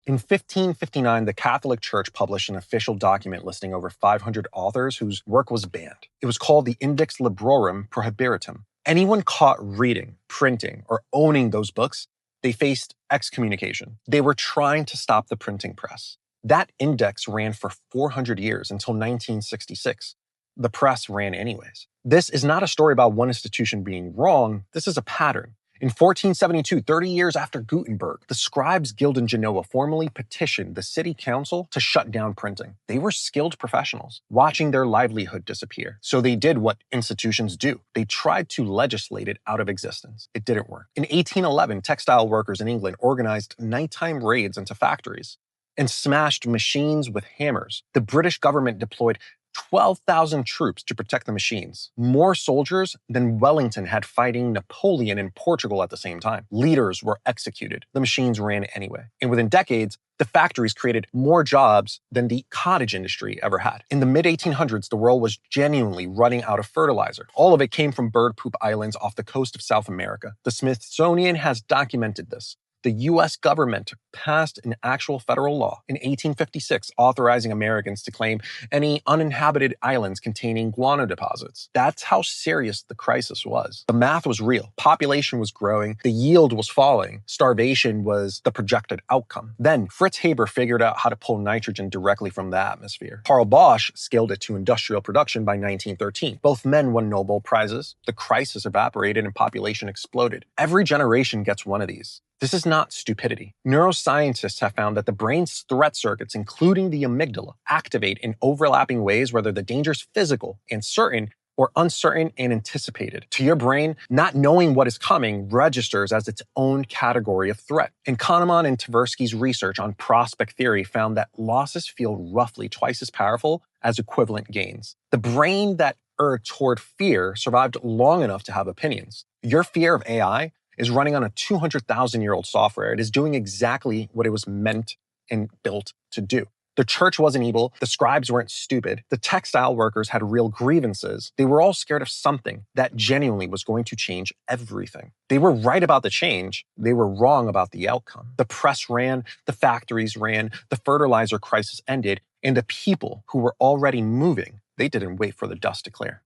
In 1559, the Catholic Church published an official document listing over 500 authors whose work was banned. It was called the Index Librorum Prohibitorum. Anyone caught reading, printing, or owning those books, they faced excommunication. They were trying to stop the printing press. That index ran for 400 years until 1966. The press ran anyways. This is not a story about one institution being wrong. This is a pattern. In 1472, 30 years after Gutenberg, the Scribes Guild in Genoa formally petitioned the city council to shut down printing. They were skilled professionals, watching their livelihood disappear. So they did what institutions do. They tried to legislate it out of existence. It didn't work. In 1811, textile workers in England organized nighttime raids into factories and smashed machines with hammers. The British government deployed 12,000 troops to protect the machines. More soldiers than Wellington had fighting Napoleon in Portugal at the same time. Leaders were executed. The machines ran anyway. And within decades, the factories created more jobs than the cottage industry ever had. In the mid-1800s, the world was genuinely running out of fertilizer. All of it came from bird poop islands off the coast of South America. The Smithsonian has documented this. The US government passed an actual federal law in 1856 authorizing Americans to claim any uninhabited islands containing guano deposits. That's how serious the crisis was. The math was real. Population was growing. The yield was falling. Starvation was the projected outcome. Then Fritz Haber figured out how to pull nitrogen directly from the atmosphere. Karl Bosch scaled it to industrial production by 1913. Both men won Nobel Prizes. The crisis evaporated and population exploded. Every generation gets one of these. This is not stupidity. Neuroscientists have found that the brain's threat circuits, including the amygdala, activate in overlapping ways whether the danger is physical and certain or uncertain and anticipated. To your brain, not knowing what is coming registers as its own category of threat. And Kahneman and Tversky's research on prospect theory found that losses feel roughly twice as powerful as equivalent gains. The brain that erred toward fear survived long enough to have opinions. Your fear of AI is running on a 200,000-year-old software. It is doing exactly what it was meant and built to do. The church wasn't evil. The scribes weren't stupid. The textile workers had real grievances. They were all scared of something that genuinely was going to change everything. They were right about the change. They were wrong about the outcome. The press ran, the factories ran, the fertilizer crisis ended, and the people who were already moving, they didn't wait for the dust to clear.